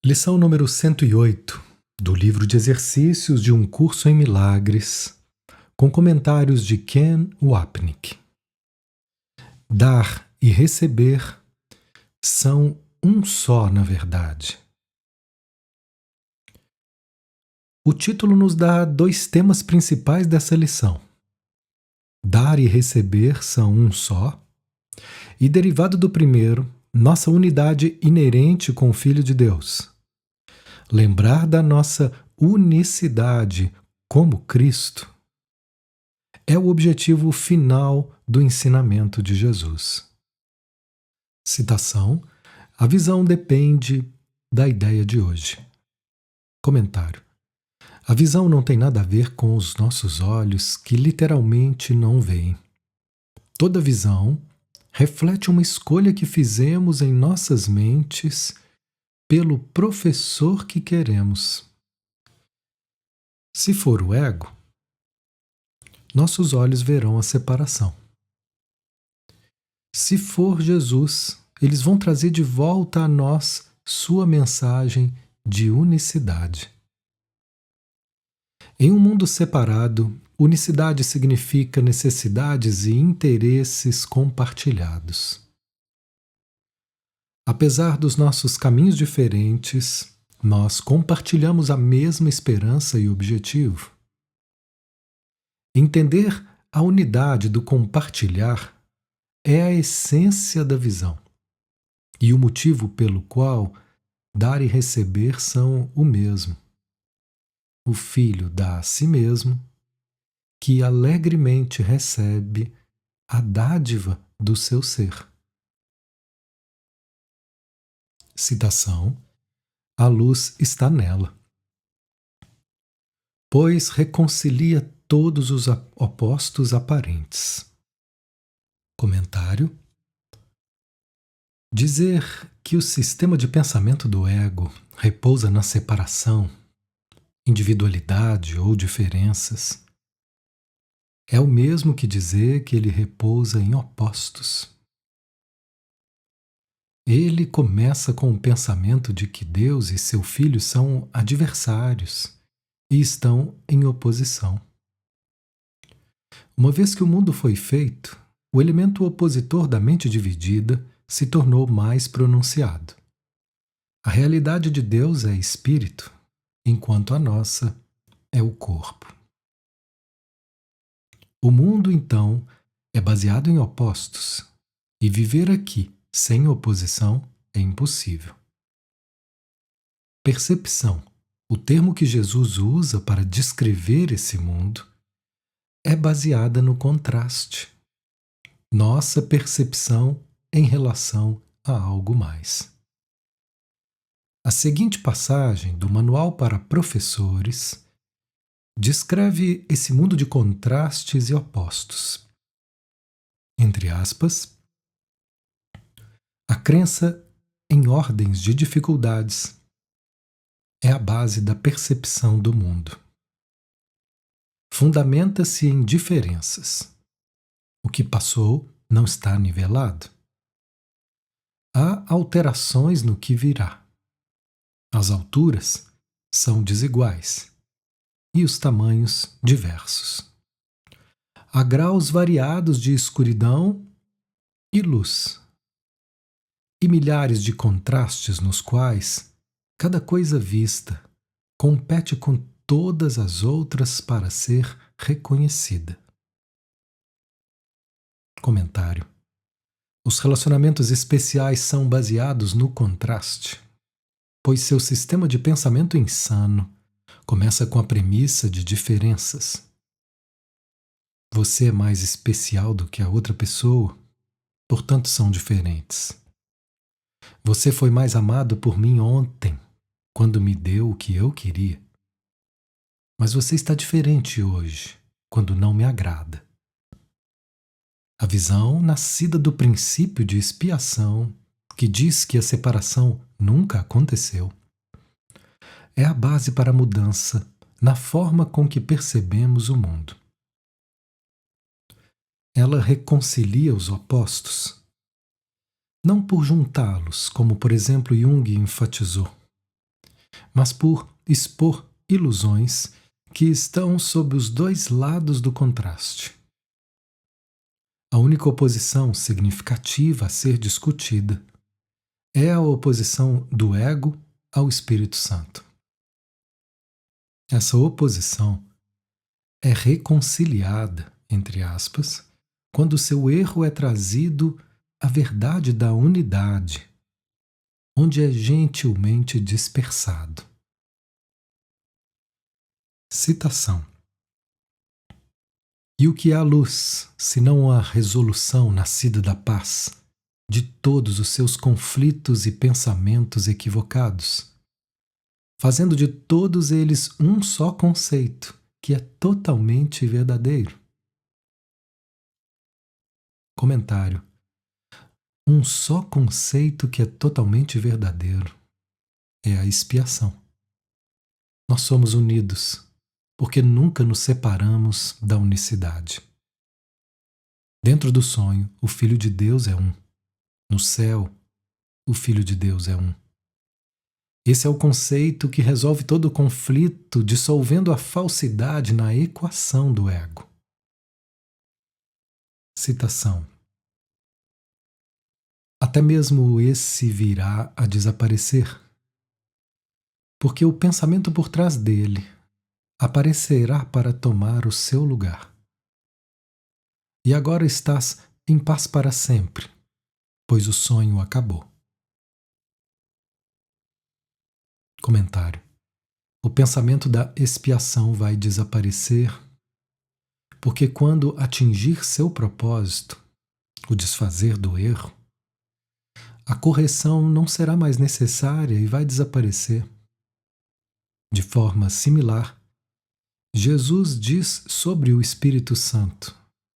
Lição número 108 do livro de exercícios de um curso em milagres, com comentários de Ken Wapnick. Dar e receber são um só, na verdade. O título nos dá dois temas principais dessa lição. Dar e receber são um só, e derivado do primeiro, nossa unidade inerente com o Filho de Deus. Lembrar da nossa unicidade como Cristo é o objetivo final do ensinamento de Jesus. Citação: a visão depende da ideia de hoje. Comentário: a visão não tem nada a ver com os nossos olhos que literalmente não veem. Toda visão reflete uma escolha que fizemos em nossas mentes pelo professor que queremos. Se for o ego, nossos olhos verão a separação. Se for Jesus, eles vão trazer de volta a nós sua mensagem de unicidade. Em um mundo separado, unicidade significa necessidades e interesses compartilhados. Apesar dos nossos caminhos diferentes, nós compartilhamos a mesma esperança e objetivo. Entender a unidade do compartilhar é a essência da visão e o motivo pelo qual dar e receber são o mesmo. O Filho dá a si mesmo, que alegremente recebe a dádiva do seu ser. Citação: a luz está nela, pois reconcilia todos os opostos aparentes. Comentário: dizer que o sistema de pensamento do ego repousa na separação, individualidade ou diferenças é o mesmo que dizer que ele repousa em opostos. Ele começa com o pensamento de que Deus e seu Filho são adversários e estão em oposição. Uma vez que o mundo foi feito, o elemento opositor da mente dividida se tornou mais pronunciado. A realidade de Deus é espírito, enquanto a nossa é o corpo. O mundo, então, é baseado em opostos, e viver aqui sem oposição é impossível. Percepção, o termo que Jesus usa para descrever esse mundo, é baseada no contraste. Nossa percepção em relação a algo mais. A seguinte passagem do Manual para Professores descreve esse mundo de contrastes e opostos. Entre aspas, a crença em ordens de dificuldades é a base da percepção do mundo. Fundamenta-se em diferenças. O que passou não está nivelado. Há alterações no que virá. As alturas são desiguais e os tamanhos diversos. Há graus variados de escuridão e luz, e milhares de contrastes nos quais cada coisa vista compete com todas as outras para ser reconhecida. Comentário: os relacionamentos especiais são baseados no contraste, pois seu sistema de pensamento insano começa com a premissa de diferenças. Você é mais especial do que a outra pessoa, portanto são diferentes. Você foi mais amado por mim ontem, quando me deu o que eu queria. Mas você está diferente hoje, quando não me agrada. A visão nascida do princípio de expiação, que diz que a separação nunca aconteceu, é a base para a mudança na forma com que percebemos o mundo. Ela reconcilia os opostos, não por juntá-los, como por exemplo Jung enfatizou, mas por expor ilusões que estão sob os dois lados do contraste. A única oposição significativa a ser discutida é a oposição do ego ao Espírito Santo. Essa oposição é reconciliada, entre aspas, quando seu erro é trazido à verdade da unidade, onde é gentilmente dispersado. Citação: E o que é a luz, senão a resolução nascida da paz de todos os seus conflitos e pensamentos equivocados, fazendo de todos eles um só conceito, que é totalmente verdadeiro? Comentário: um só conceito que é totalmente verdadeiro é a expiação. Nós somos unidos, porque nunca nos separamos da unicidade. Dentro do sonho, o Filho de Deus é um. No céu, o Filho de Deus é um. Esse é o conceito que resolve todo o conflito, dissolvendo a falsidade na equação do ego. Citação: até mesmo esse virá a desaparecer, porque o pensamento por trás dele aparecerá para tomar o seu lugar. E agora estás em paz para sempre, pois o sonho acabou. Comentário: o pensamento da expiação vai desaparecer, porque quando atingir seu propósito, o desfazer do erro, a correção não será mais necessária e vai desaparecer. De forma similar, Jesus diz sobre o Espírito Santo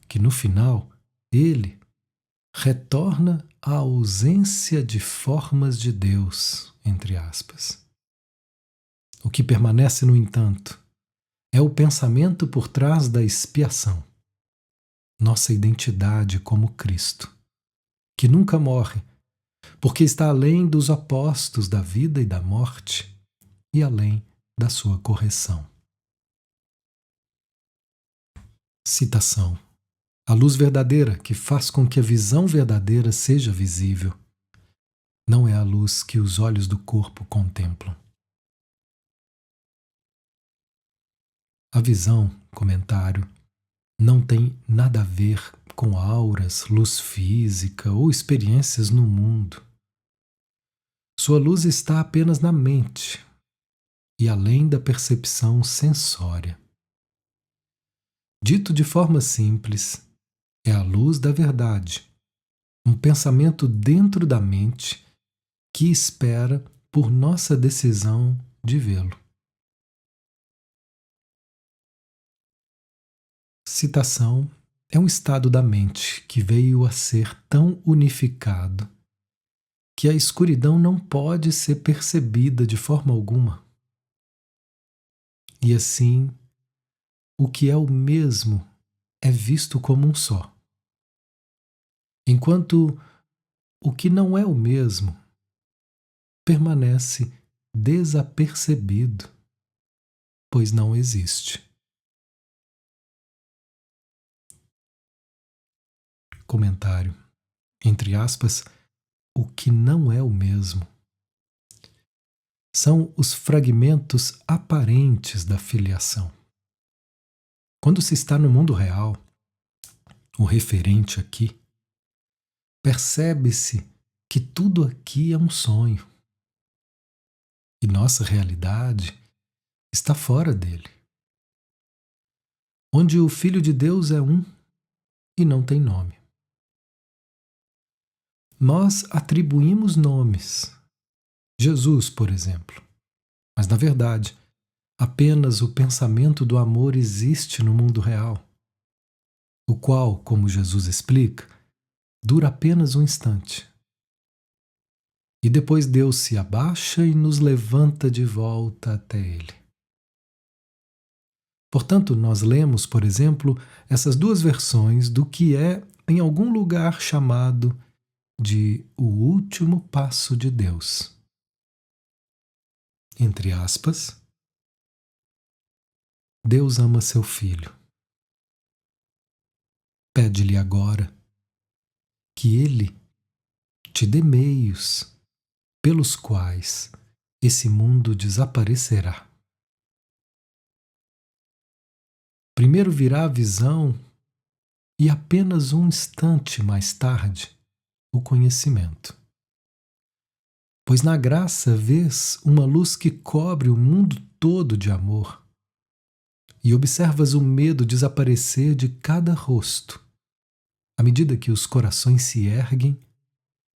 que no final ele retorna à ausência de formas de Deus, entre aspas. O que permanece, no entanto, é o pensamento por trás da expiação, nossa identidade como Cristo, que nunca morre, porque está além dos opostos da vida e da morte e além da sua correção. Citação: a luz verdadeira que faz com que a visão verdadeira seja visível não é a luz que os olhos do corpo contemplam. A visão, comentário, não tem nada a ver com auras, luz física ou experiências no mundo. Sua luz está apenas na mente e além da percepção sensória. Dito de forma simples, é a luz da verdade, um pensamento dentro da mente que espera por nossa decisão de vê-lo. Citação: é um estado da mente que veio a ser tão unificado que a escuridão não pode ser percebida de forma alguma. E assim, o que é o mesmo é visto como um só, enquanto o que não é o mesmo permanece desapercebido, pois não existe. Comentário: entre aspas, o que não é o mesmo são os fragmentos aparentes da filiação. Quando se está no mundo real, o referente aqui, percebe-se que tudo aqui é um sonho e nossa realidade está fora dele, onde o Filho de Deus é um e não tem nome. Nós atribuímos nomes, Jesus, por exemplo, mas na verdade, apenas o pensamento do amor existe no mundo real, o qual, como Jesus explica, dura apenas um instante. E depois Deus se abaixa e nos levanta de volta até Ele. Portanto, nós lemos, por exemplo, essas duas versões do que é em algum lugar chamado de o último passo de Deus. entre aspas, Deus ama seu filho. Pede-lhe agora que ele te dê meios pelos quais esse mundo desaparecerá. Primeiro virá a visão e apenas um instante mais tarde, o conhecimento. Pois na graça vês uma luz que cobre o mundo todo de amor e observas o medo desaparecer de cada rosto, à medida que os corações se erguem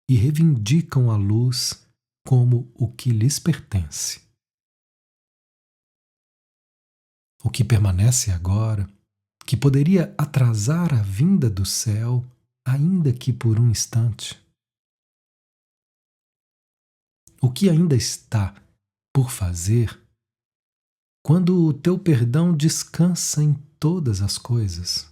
e reivindicam a luz como o que lhes pertence. O que permanece agora, que poderia atrasar a vinda do céu, ainda que por um instante. O que ainda está por fazer quando o teu perdão descansa em todas as coisas.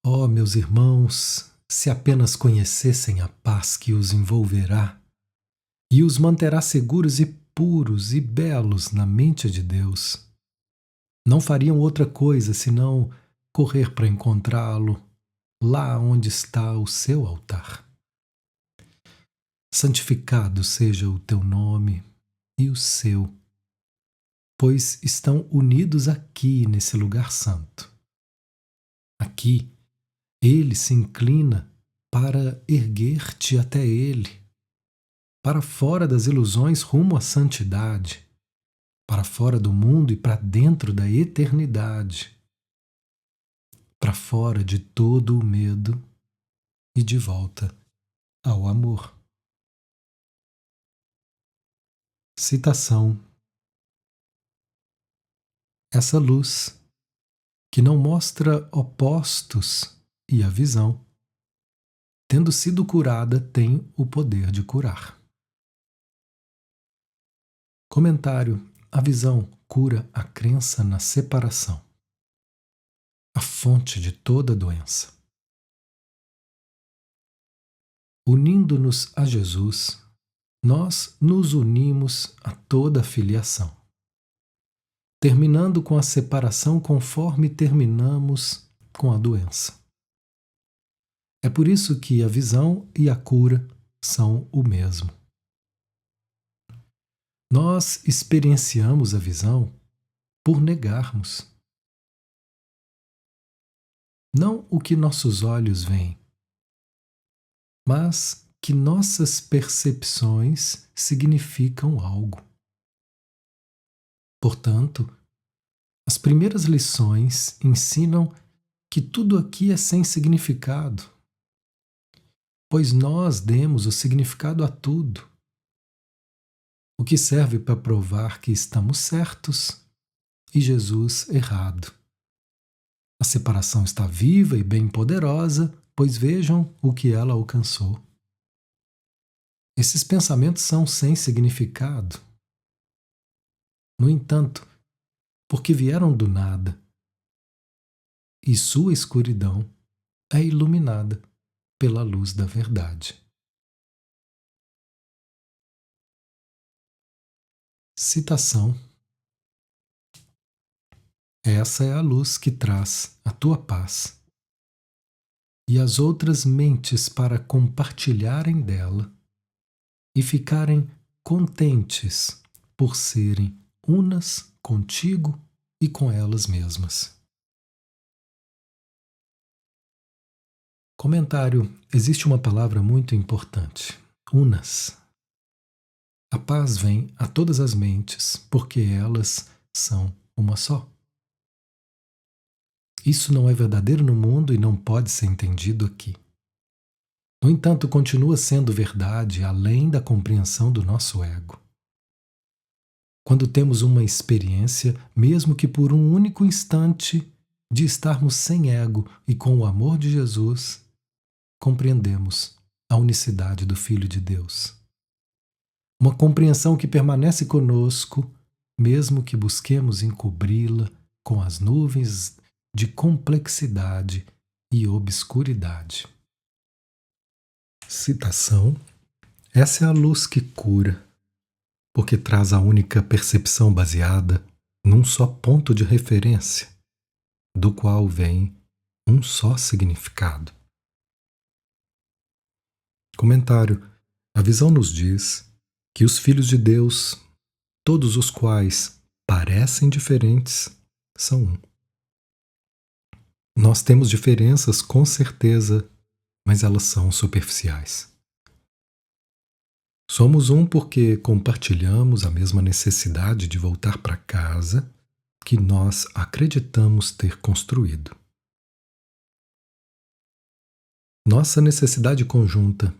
Oh, meus irmãos, se apenas conhecessem a paz que os envolverá e os manterá seguros e puros e belos na mente de Deus, não fariam outra coisa senão correr para encontrá-lo lá onde está o seu altar. Santificado seja o teu nome e o seu, pois estão unidos aqui nesse lugar santo. Aqui, ele se inclina para erguer-te até ele, para fora das ilusões rumo à santidade, para fora do mundo e para dentro da eternidade, para fora de todo o medo e de volta ao amor. Citação: essa luz, que não mostra opostos e a visão, tendo sido curada, tem o poder de curar. Comentário: a visão cura a crença na separação, a fonte de toda doença. Unindo-nos a Jesus, nós nos unimos a toda a filiação, terminando com a separação conforme terminamos com a doença. É por isso que a visão e a cura são o mesmo. Nós experienciamos a visão por negarmos. Não o que nossos olhos veem, mas que nossas percepções significam algo. Portanto, as primeiras lições ensinam que tudo aqui é sem significado, pois nós demos o significado a tudo, o que serve para provar que estamos certos e Jesus errado. A separação está viva e bem poderosa, pois vejam o que ela alcançou. Esses pensamentos são sem significado. No entanto, porque vieram do nada, e sua escuridão é iluminada pela luz da verdade. Citação: essa é a luz que traz a tua paz e as outras mentes para compartilharem dela e ficarem contentes por serem unas contigo e com elas mesmas. Comentário: existe uma palavra muito importante: unas. A paz vem a todas as mentes porque elas são uma só. Isso não é verdadeiro no mundo e não pode ser entendido aqui. No entanto, continua sendo verdade além da compreensão do nosso ego. Quando temos uma experiência, mesmo que por um único instante, de estarmos sem ego e com o amor de Jesus, compreendemos a unicidade do Filho de Deus. Uma compreensão que permanece conosco, mesmo que busquemos encobri-la com as nuvens de complexidade e obscuridade. Citação: Essa é a luz que cura, porque traz a única percepção baseada num só ponto de referência, do qual vem um só significado. Comentário: a visão nos diz que os filhos de Deus, todos os quais parecem diferentes, são um. Nós temos diferenças com certeza, mas elas são superficiais. Somos um porque compartilhamos a mesma necessidade de voltar para casa que nós acreditamos ter construído. Nossa necessidade conjunta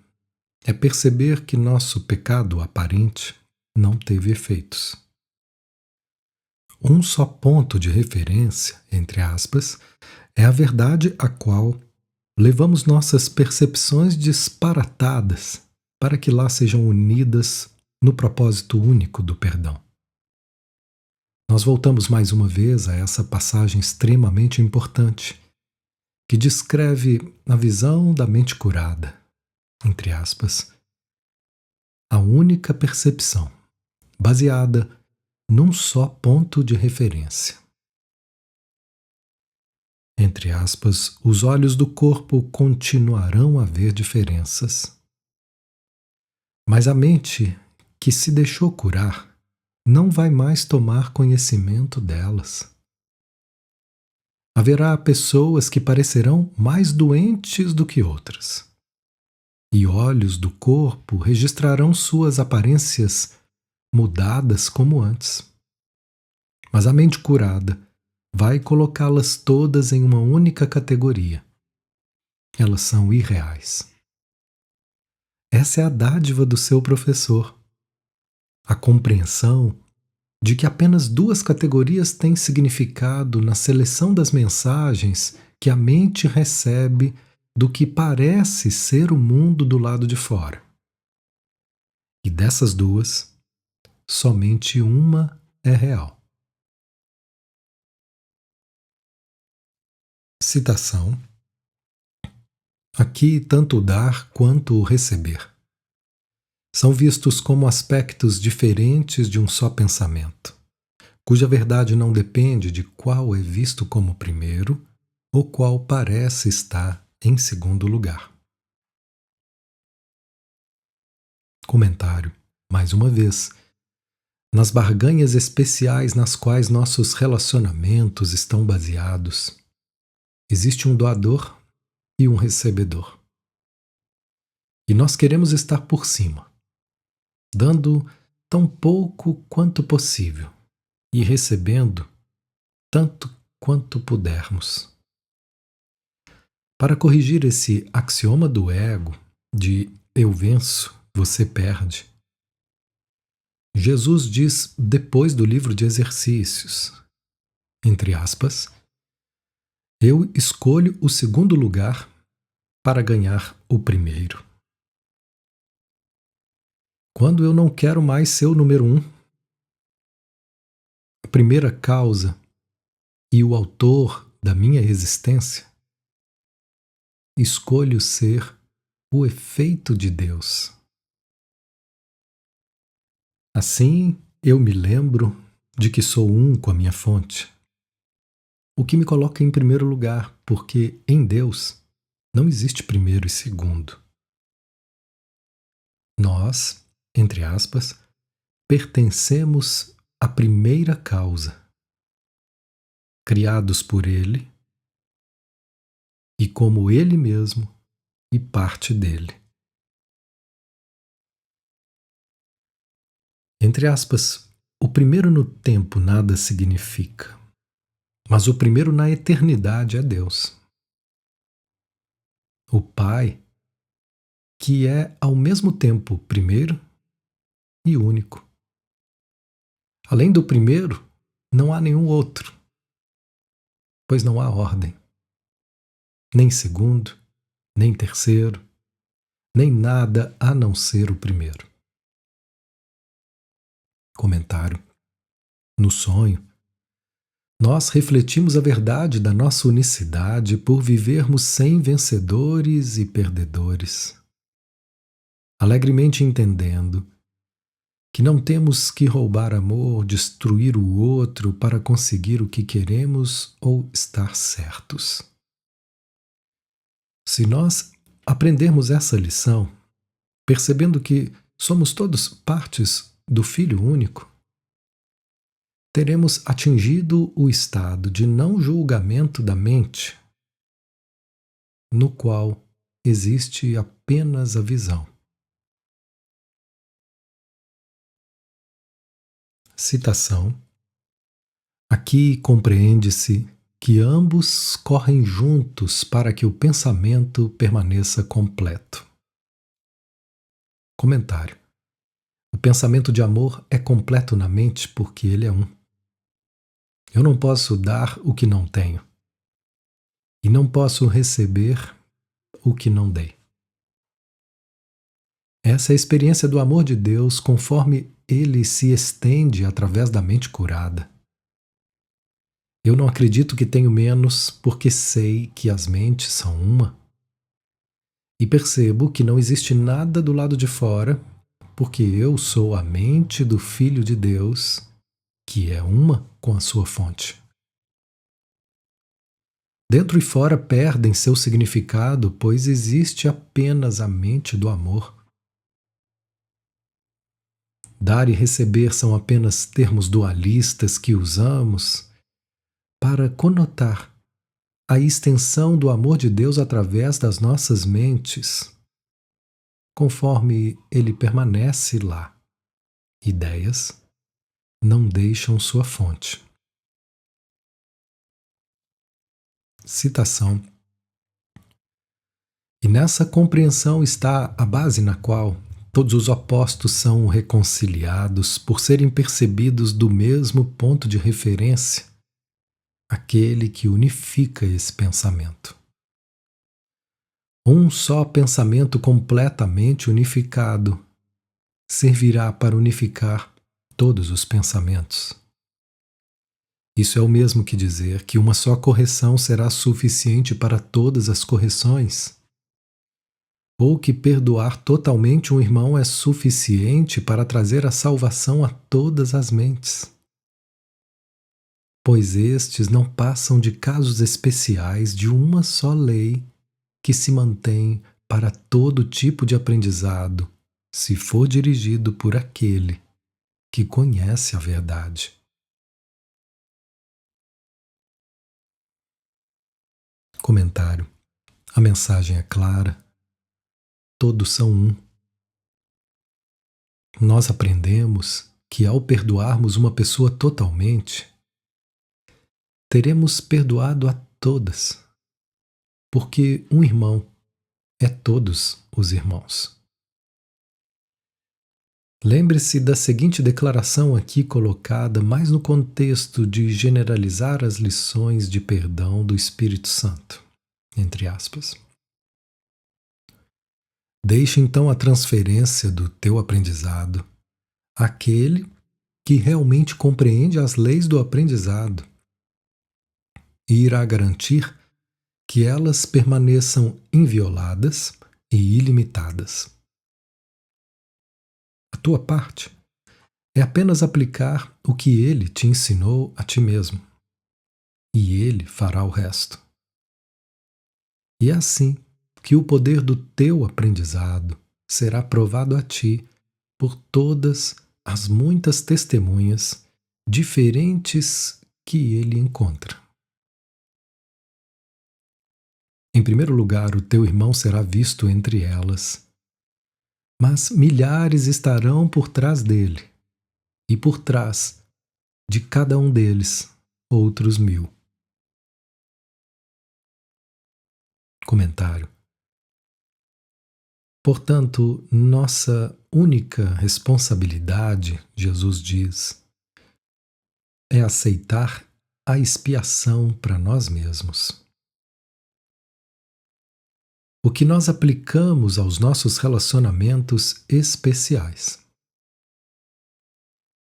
é perceber que nosso pecado aparente não teve efeitos. Um só ponto de referência, entre aspas, é a verdade a qual levamos nossas percepções disparatadas para que lá sejam unidas no propósito único do perdão. Nós voltamos mais uma vez a essa passagem extremamente importante, que descreve a visão da mente curada, entre aspas, a única percepção, baseada num só ponto de referência. Entre aspas, os olhos do corpo continuarão a ver diferenças, mas a mente que se deixou curar não vai mais tomar conhecimento delas. Haverá pessoas que parecerão mais doentes do que outras, e olhos do corpo registrarão suas aparências mudadas como antes. Mas a mente curada vai colocá-las todas em uma única categoria. Elas são irreais. Essa é a dádiva do seu professor. A compreensão de que apenas duas categorias têm significado na seleção das mensagens que a mente recebe do que parece ser o mundo do lado de fora. E dessas duas, somente uma é real. Citação: aqui tanto o dar quanto o receber são vistos como aspectos diferentes de um só pensamento, cuja verdade não depende de qual é visto como primeiro ou qual parece estar em segundo lugar. Comentário: mais uma vez, nas barganhas especiais nas quais nossos relacionamentos estão baseados, existe um doador e um recebedor. E nós queremos estar por cima, dando tão pouco quanto possível e recebendo tanto quanto pudermos. Para corrigir esse axioma do ego de eu venço, você perde, Jesus diz depois do livro de exercícios, entre aspas, eu escolho o segundo lugar para ganhar o primeiro. Quando eu não quero mais ser o número um, a primeira causa e o autor da minha existência, escolho ser o efeito de Deus. Assim, eu me lembro de que sou um com a minha fonte, o que me coloca em primeiro lugar, porque em Deus não existe primeiro e segundo. Nós, entre aspas, pertencemos à primeira causa, criados por Ele e como Ele mesmo e parte dele. Entre aspas, o primeiro no tempo nada significa, mas o primeiro na eternidade é Deus. O Pai, que é ao mesmo tempo primeiro e único. Além do primeiro, não há nenhum outro, pois não há ordem. Nem segundo, nem terceiro, nem nada a não ser o primeiro. Comentário: no sonho, nós refletimos a verdade da nossa unicidade por vivermos sem vencedores e perdedores. alegremente entendendo que não temos que roubar amor, destruir o outro para conseguir o que queremos ou estar certos. Se nós aprendermos essa lição, percebendo que somos todos partes do Filho único, teremos atingido o estado de não julgamento da mente, no qual existe apenas a visão. Citação: aqui compreende-se que ambos correm juntos para que o pensamento permaneça completo. Comentário: o pensamento de amor é completo na mente porque ele é um. Eu não posso dar o que não tenho, e não posso receber o que não dei. Essa é a experiência do amor de Deus conforme ele se estende através da mente curada. Eu não acredito que tenho menos porque sei que as mentes são uma. E percebo que não existe nada do lado de fora, porque eu sou a mente do Filho de Deus, que é uma com a sua fonte. Dentro e fora perdem seu significado, pois existe apenas a mente do amor. Dar e receber são apenas termos dualistas que usamos para conotar a extensão do amor de Deus através das nossas mentes, conforme ele permanece lá. Ideias não deixam sua fonte. Citação: e nessa compreensão está a base na qual todos os opostos são reconciliados por serem percebidos do mesmo ponto de referência, aquele que unifica esse pensamento. Um só pensamento completamente unificado servirá para unificar todos os pensamentos. Isso é o mesmo que dizer que uma só correção será suficiente para todas as correções, ou que perdoar totalmente um irmão é suficiente para trazer a salvação a todas as mentes. Pois estes não passam de casos especiais de uma só lei que se mantém para todo tipo de aprendizado, se for dirigido por aquele que conhece a verdade. Comentário: a mensagem é clara. Todos são um. Nós aprendemos que ao perdoarmos uma pessoa totalmente, teremos perdoado a todas, porque um irmão é todos os irmãos. Lembre-se da seguinte declaração aqui colocada mais no contexto de generalizar as lições de perdão do Espírito Santo, entre aspas. Deixe então a transferência do teu aprendizado àquele que realmente compreende as leis do aprendizado e irá garantir que elas permaneçam invioladas e ilimitadas. A tua parte é apenas aplicar o que ele te ensinou a ti mesmo, e ele fará o resto. E é assim que o poder do teu aprendizado será provado a ti por todas as muitas testemunhas diferentes que ele encontra. Em primeiro lugar, o teu irmão será visto entre elas, mas milhares estarão por trás dele, e por trás de cada um deles, outros 1000. Comentário: portanto, nossa única responsabilidade, Jesus diz, é aceitar a expiação para nós mesmos. O que nós aplicamos aos nossos relacionamentos especiais.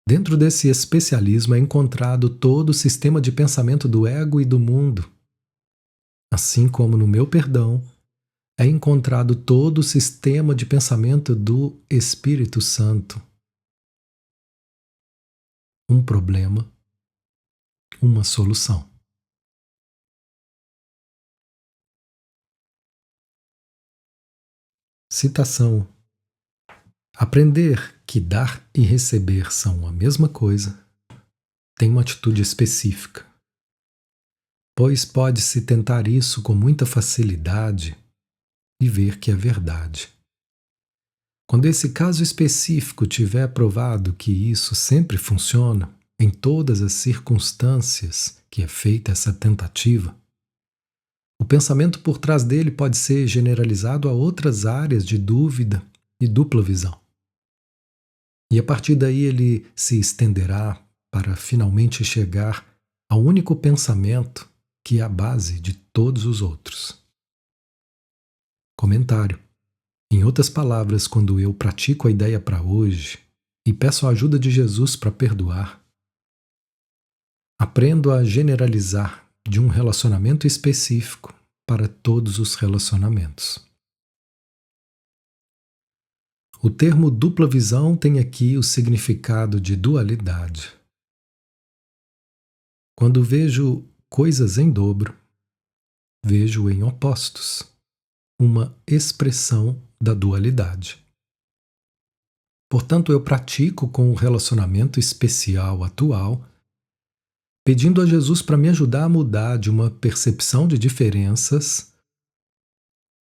Dentro desse especialismo é encontrado todo o sistema de pensamento do ego e do mundo. Assim como no meu perdão, é encontrado todo o sistema de pensamento do Espírito Santo. Um problema, uma solução. Citação: aprender que dar e receber são a mesma coisa tem uma atitude específica, pois pode-se tentar isso com muita facilidade e ver que é verdade. Quando esse caso específico tiver provado que isso sempre funciona, em todas as circunstâncias que é feita essa tentativa, o pensamento por trás dele pode ser generalizado a outras áreas de dúvida e dupla visão. E a partir daí ele se estenderá para finalmente chegar ao único pensamento que é a base de todos os outros. Comentário: em outras palavras, quando eu pratico a ideia para hoje e peço a ajuda de Jesus para perdoar, aprendo a generalizar de um relacionamento específico para todos os relacionamentos. O termo dupla visão tem aqui o significado de dualidade. Quando vejo coisas em dobro, vejo em opostos, uma expressão da dualidade. Portanto, eu pratico com o relacionamento especial atual, pedindo a Jesus para me ajudar a mudar de uma percepção de diferenças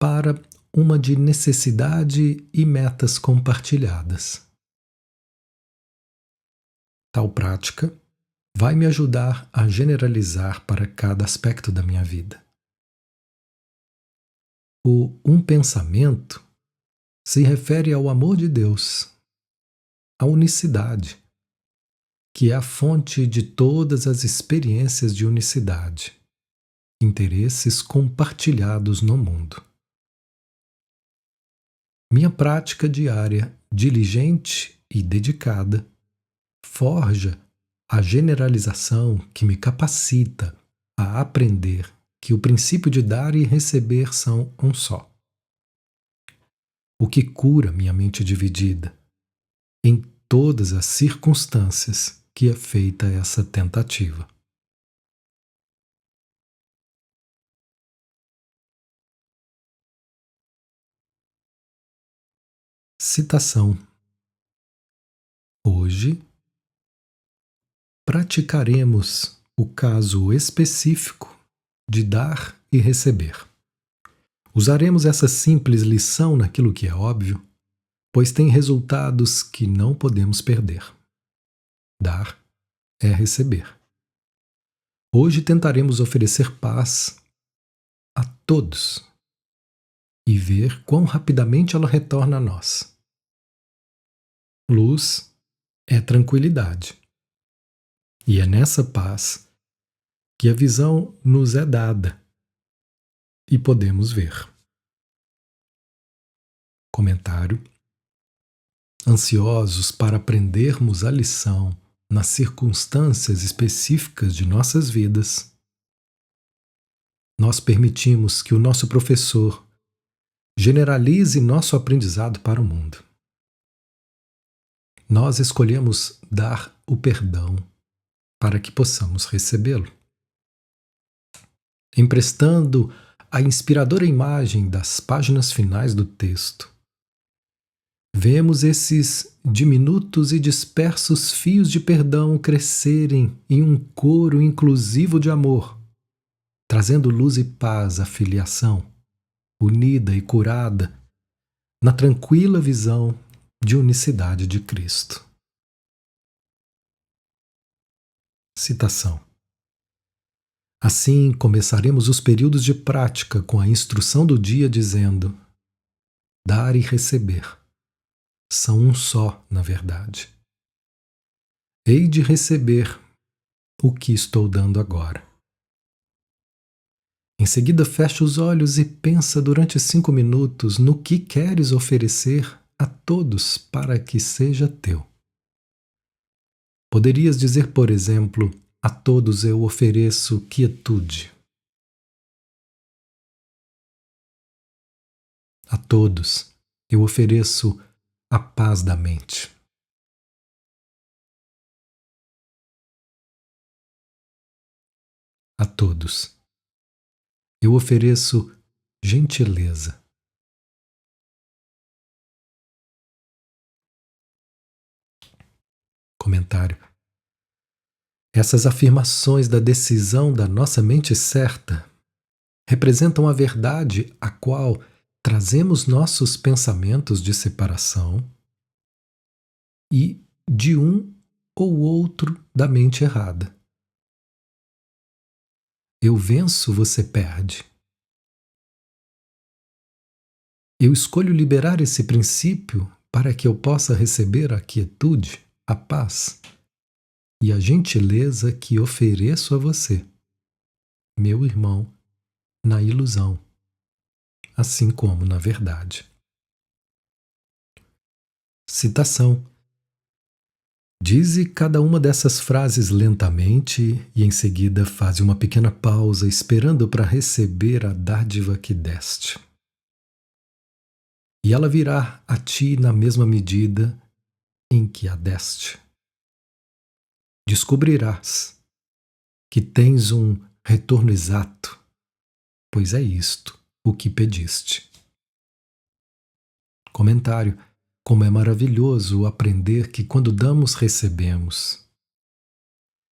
para uma de necessidade e metas compartilhadas. Tal prática vai me ajudar a generalizar para cada aspecto da minha vida. O um pensamento se refere ao amor de Deus, à unicidade, que é a fonte de todas as experiências de unicidade, interesses compartilhados no mundo. Minha prática diária, diligente e dedicada, forja a generalização que me capacita a aprender que o princípio de dar e receber são um só. O que cura minha mente dividida em todas as circunstâncias que é feita essa tentativa. Citação: hoje praticaremos o caso específico de dar e receber. Usaremos essa simples lição naquilo que é óbvio, pois tem resultados que não podemos perder. Dar é receber. Hoje tentaremos oferecer paz a todos e ver quão rapidamente ela retorna a nós. Luz é tranquilidade. E é nessa paz que a visão nos é dada e podemos ver. Comentário: ansiosos para aprendermos a lição nas circunstâncias específicas de nossas vidas, nós permitimos que o nosso professor generalize nosso aprendizado para o mundo. Nós escolhemos dar o perdão para que possamos recebê-lo. Emprestando a inspiradora imagem das páginas finais do texto, vemos esses diminutos e dispersos fios de perdão crescerem em um coro inclusivo de amor, trazendo luz e paz à filiação, unida e curada, na tranquila visão de unicidade de Cristo. Citação: assim começaremos os períodos de prática com a instrução do dia dizendo: dar e receber são um só, na verdade. Hei de receber o que estou dando agora. Em seguida, fecha os olhos e pensa durante 5 minutos no que queres oferecer a todos para que seja teu. Poderias dizer, por exemplo, a todos eu ofereço quietude. A todos eu ofereço a paz da mente. A todos eu ofereço gentileza. Comentário. Essas afirmações da decisão da nossa mente certa representam a verdade a qual trazemos nossos pensamentos de separação e de um ou outro da mente errada. Eu venço, você perde. Eu escolho liberar esse princípio para que eu possa receber a quietude, a paz e a gentileza que ofereço a você, meu irmão, na ilusão, assim como na verdade. Citação. Dize cada uma dessas frases lentamente e em seguida faze uma pequena pausa esperando para receber a dádiva que deste. E ela virá a ti na mesma medida em que a deste. Descobrirás que tens um retorno exato, pois é isto o que pediste. Comentário. Como é maravilhoso aprender que quando damos, recebemos.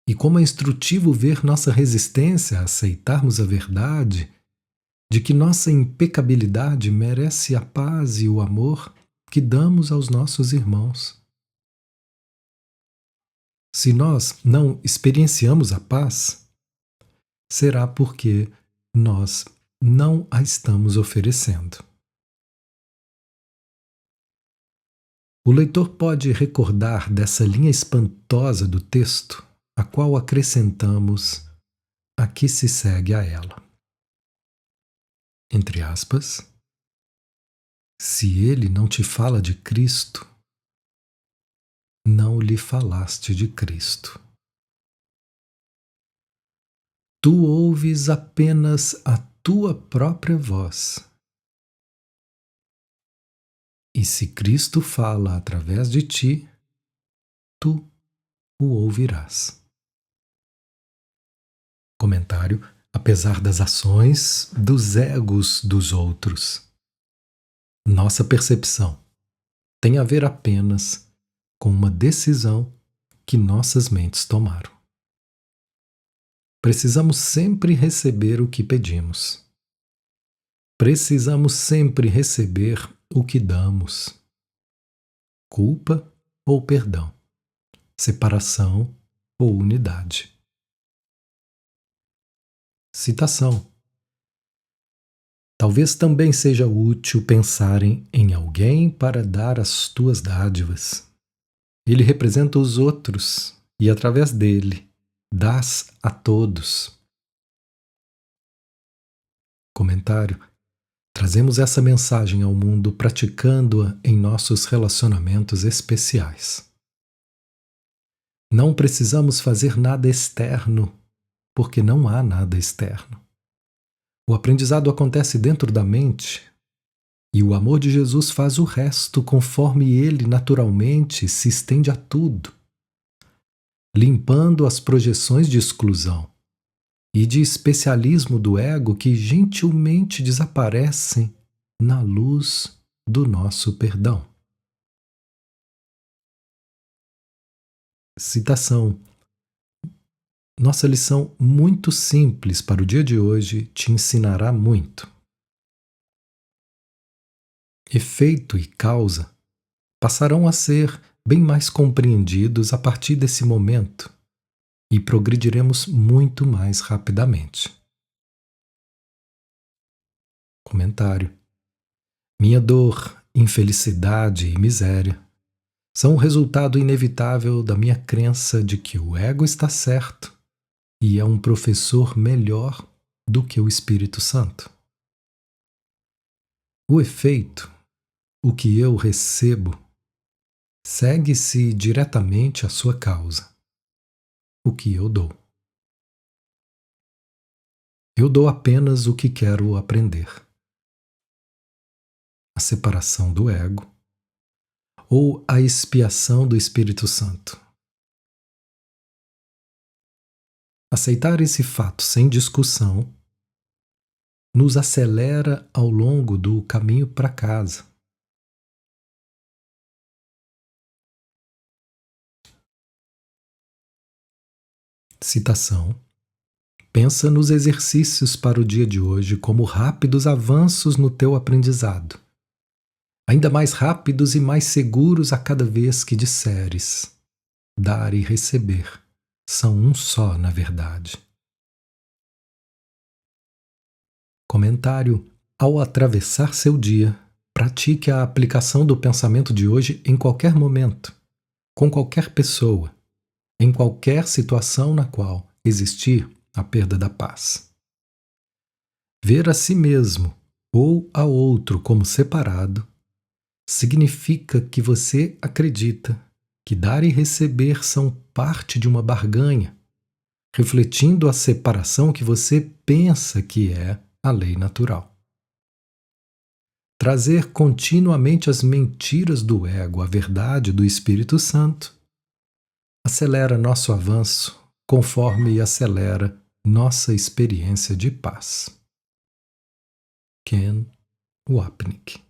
E como é instrutivo ver nossa resistência a aceitarmos a verdade de que nossa impecabilidade merece a paz e o amor que damos aos nossos irmãos. Se nós não experienciamos a paz, será porque nós não a estamos oferecendo. O leitor pode recordar dessa linha espantosa do texto, a qual acrescentamos a que se segue a ela. Entre aspas, se ele não te fala de Cristo, não lhe falaste de Cristo. Tu ouves apenas a tua própria voz. E se Cristo fala através de ti, tu o ouvirás. Comentário. Apesar das ações dos egos dos outros, nossa percepção tem a ver apenas com uma decisão que nossas mentes tomaram. Precisamos sempre receber o que pedimos. Precisamos sempre receber o que damos. Culpa ou perdão, separação ou unidade. Citação. Talvez também seja útil pensarem em alguém para dar as tuas dádivas. Ele representa os outros e, através dele, dás a todos. Comentário. Trazemos essa mensagem ao mundo praticando-a em nossos relacionamentos especiais. Não precisamos fazer nada externo, porque não há nada externo. O aprendizado acontece dentro da mente e o amor de Jesus faz o resto conforme ele naturalmente se estende a tudo, limpando as projeções de exclusão e de especialismo do ego que gentilmente desaparecem na luz do nosso perdão. Citação. Nossa lição muito simples para o dia de hoje te ensinará muito. Efeito e causa passarão a ser bem mais compreendidos a partir desse momento e progrediremos muito mais rapidamente. Comentário. Minha dor, infelicidade e miséria são o resultado inevitável da minha crença de que o ego está certo e é um professor melhor do que o Espírito Santo. O efeito, o que eu recebo, segue-se diretamente à sua causa, o que eu dou. Eu dou apenas o que quero aprender. a separação do ego, ou a expiação do Espírito Santo. Aceitar esse fato sem discussão nos acelera ao longo do caminho para casa. Citação: pensa nos exercícios para o dia de hoje como rápidos avanços no teu aprendizado, ainda mais rápidos e mais seguros a cada vez que disseres: dar e receber são um só na verdade. Comentário: ao atravessar seu dia, pratique a aplicação do pensamento de hoje em qualquer momento, com qualquer pessoa, em qualquer situação na qual existir a perda da paz. Ver a si mesmo ou a outro como separado significa que você acredita que dar e receber são parte de uma barganha, refletindo a separação que você pensa que é a lei natural. Trazer continuamente as mentiras do ego à verdade do Espírito Santo acelera nosso avanço conforme acelera nossa experiência de paz. Ken Wapnick.